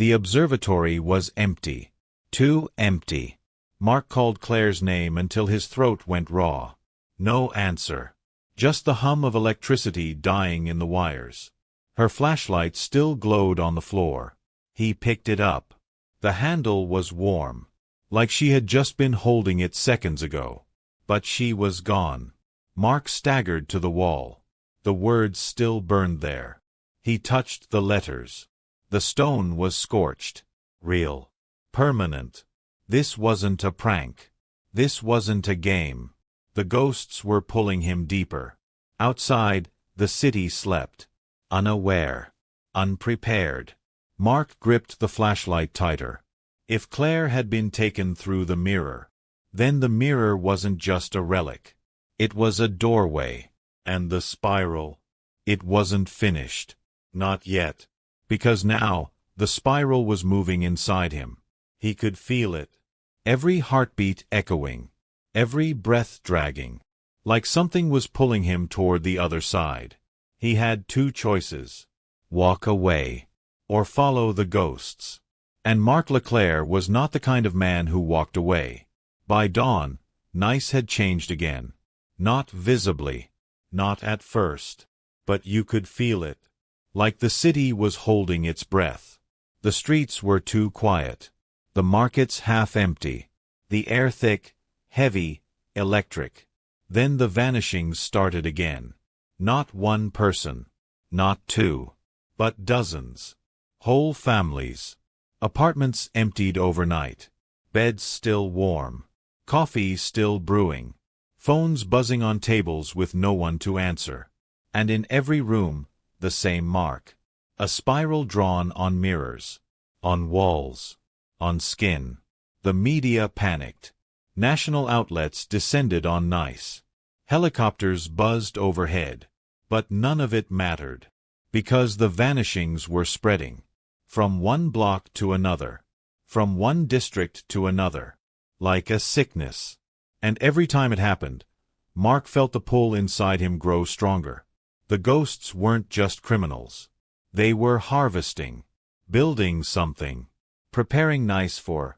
The observatory was empty. Too empty. Mark called Claire's name until his throat went raw. No answer. Just the hum of electricity dying in the wires. Her flashlight still glowed on the floor. He picked it up. The handle was warm, like she had just been holding it seconds ago. But she was gone. Mark staggered to the wall. The words still burned there. He touched the letters. The stone was scorched. Real. Permanent. This wasn't a prank. This wasn't a game. The ghosts were pulling him deeper. Outside, the city slept. Unaware. Unprepared. Mark gripped the flashlight tighter. If Claire had been taken through the mirror, then the mirror wasn't just a relic. It was a doorway. And the spiral. It wasn't finished. Not yet. Because now, the spiral was moving inside him. He could feel it. Every heartbeat echoing. Every breath dragging. Like something was pulling him toward the other side. He had two choices. Walk away. Or follow the ghosts. And Marc Leclerc was not the kind of man who walked away. By dawn, Nice had changed again. Not visibly. Not at first. But you could feel it. Like the city was holding its breath. The streets were too quiet. The markets half empty. The air thick, heavy, electric. Then the vanishings started again. Not one person. Not two. But dozens. Whole families. Apartments emptied overnight. Beds still warm. Coffee still brewing. Phones buzzing on tables with no one to answer. And in every room, the same mark. A spiral drawn on mirrors. On walls. On skin. The media panicked. National outlets descended on Nice. Helicopters buzzed overhead. But none of it mattered. Because the vanishings were spreading. From one block to another. From one district to another. Like a sickness. And every time it happened, Mark felt the pull inside him grow stronger. The ghosts weren't just criminals. They were harvesting. Building something. Preparing Nice for...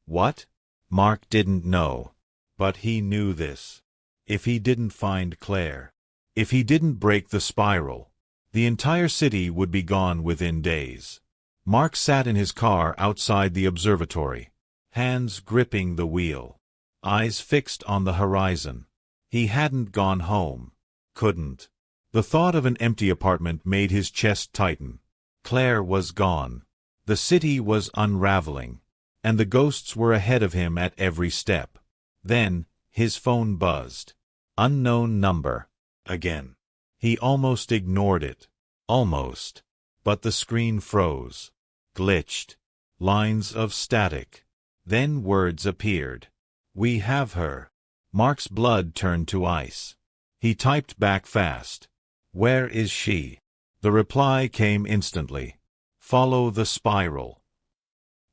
what? Mark didn't know. But he knew this. If he didn't find Claire, if he didn't break the spiral, the entire city would be gone within days. Mark sat in his car outside the observatory, hands gripping the wheel, eyes fixed on the horizon. He hadn't gone home. Couldn't. The thought of an empty apartment made his chest tighten. Claire was gone. The city was unraveling. And the ghosts were ahead of him at every step. Then, his phone buzzed. Unknown number. Again. He almost ignored it. Almost. But the screen froze. Glitched. Lines of static. Then words appeared. We have her. Mark's blood turned to ice. He typed back fast. Where is she? The reply came instantly. Follow the spiral.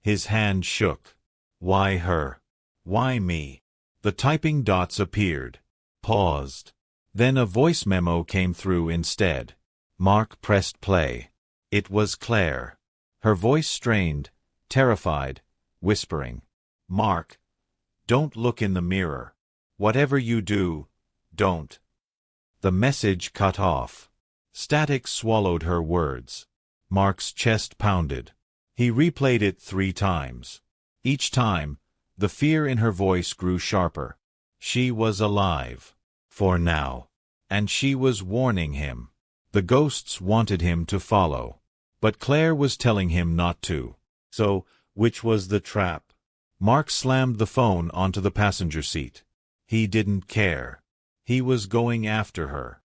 His hand shook. Why her? Why me? The typing dots appeared. Paused. Then a voice memo came through instead. Mark pressed play. It was Claire. Her voice strained, terrified, whispering. Mark, don't look in the mirror. Whatever you do, don't. The message cut off. Static swallowed her words. Mark's chest pounded. He replayed it 3 times. Each time, the fear in her voice grew sharper. She was alive. For now. And she was warning him. The ghosts wanted him to follow. But Claire was telling him not to. So, which was the trap? Mark slammed the phone onto the passenger seat. He didn't care. He was going after her.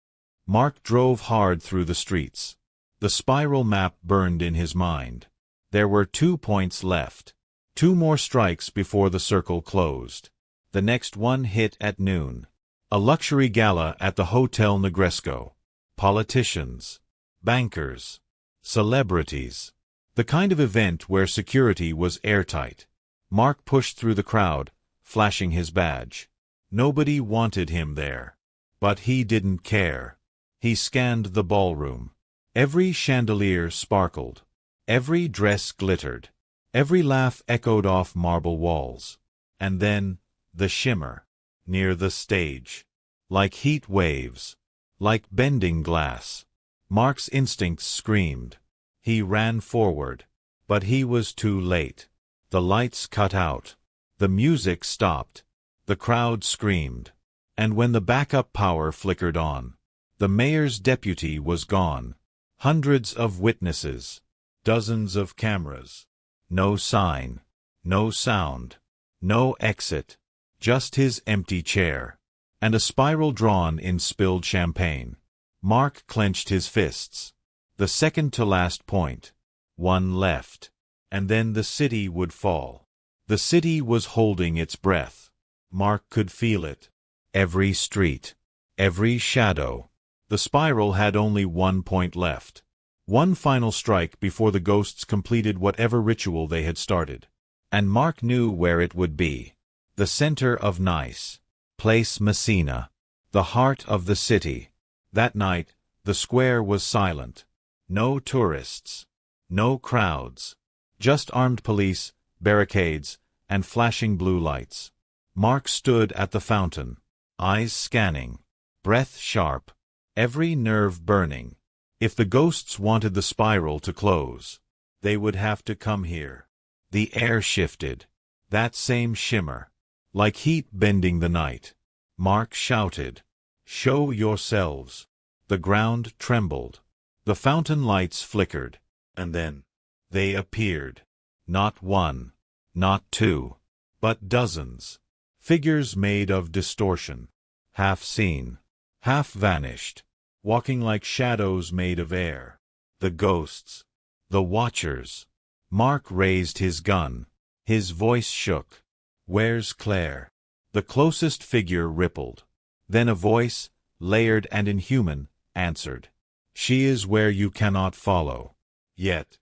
Mark drove hard through the streets. The spiral map burned in his mind. There were 2 points left. 2 more strikes before the circle closed. The next one hit at noon. A luxury gala at the Hotel Negresco. Politicians. Bankers. Celebrities. The kind of event where security was airtight. Mark pushed through the crowd, flashing his badge. Nobody wanted him there. But he didn't care. He scanned the ballroom. Every chandelier sparkled. Every dress glittered. Every laugh echoed off marble walls. And then, the shimmer. Near the stage. Like heat waves. Like bending glass. Mark's instincts screamed. He ran forward. But he was too late. The lights cut out. The music stopped. The crowd screamed. And when the backup power flickered on, the mayor's deputy was gone. Hundreds of witnesses. Dozens of cameras. No sign. No sound. No exit. Just his empty chair. And a spiral drawn in spilled champagne. Mark clenched his fists. The second-to-last point. One left. And then the city would fall. The city was holding its breath. Mark could feel it. Every street. Every shadow. The spiral had only one point left. One final strike before the ghosts completed whatever ritual they had started. And Mark knew where it would be. The center of Nice. Place Messina. The heart of the city. That night, the square was silent. No tourists. No crowds. Just armed police, barricades, and flashing blue lights. Mark stood at the fountain. Eyes scanning. Breath sharp. Every nerve burning. If the ghosts wanted the spiral to close, they would have to come here. The air shifted. That same shimmer. Like heat bending the night. Mark shouted, "Show yourselves." The ground trembled. The fountain lights flickered. And then, they appeared. Not one. Not two. But dozens. Figures made of distortion. Half seen. Half vanished. Walking like shadows made of air. The ghosts. The watchers. Mark raised his gun. His voice shook. "Where's Claire?" The closest figure rippled. Then a voice, layered and inhuman, answered. "She is where you cannot follow. Yet."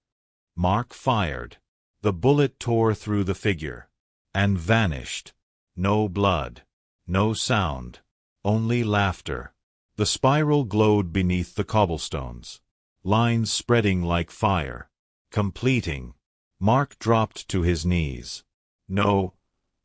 Mark fired. The bullet tore through the figure. And vanished. No blood. No sound. Only laughter. The spiral glowed beneath the cobblestones. Lines spreading like fire. Completing. Mark dropped to his knees. No.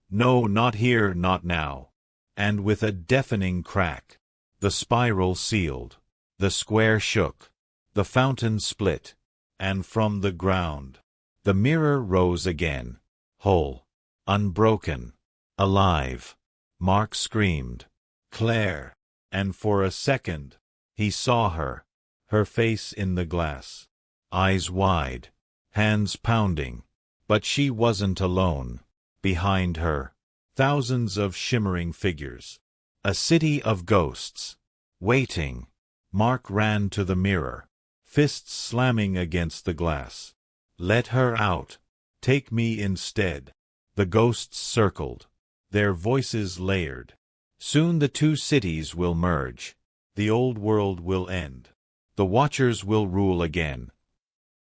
No, not here, not now. And with a deafening crack, the spiral sealed. The square shook. The fountain split. And from the ground, the mirror rose again. Whole. Unbroken. Alive. Mark screamed, "Claire!" And for a second, he saw her. Her face in the glass. Eyes wide. Hands pounding. But she wasn't alone. Behind her, thousands of shimmering figures. A city of ghosts. Waiting. Mark ran to the mirror. Fists slamming against the glass. "Let her out. Take me instead." The ghosts circled. Their voices layered. Soon the two cities will merge. The old world will end. The Watchers will rule again.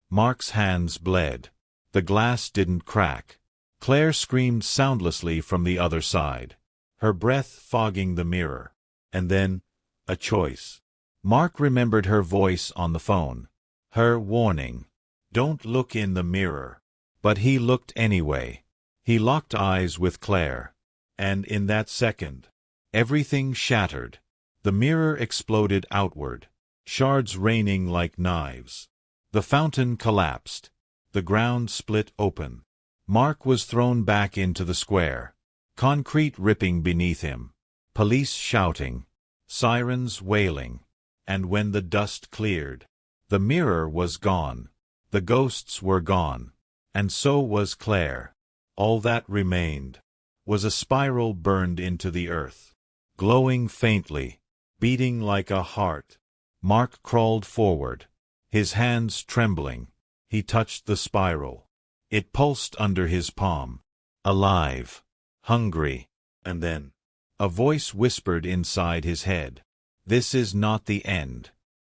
Mark's hands bled. The glass didn't crack. Claire screamed soundlessly from the other side. Her breath fogging the mirror. And then, a choice. Mark remembered her voice on the phone. Her warning. "Don't look in the mirror." But he looked anyway. He locked eyes with Claire. And in that second, everything shattered. The mirror exploded outward, shards raining like knives. The fountain collapsed. The ground split open. Mark was thrown back into the square. Concrete ripping beneath him. Police shouting. Sirens wailing. And when the dust cleared, the mirror was gone. The ghosts were gone. And so was Claire. All that remained was a spiral burned into the earth, glowing faintly, beating like a heart. Mark crawled forward, his hands trembling. He touched the spiral. It pulsed under his palm. Alive. Hungry. And then, a voice whispered inside his head. "This is not the end.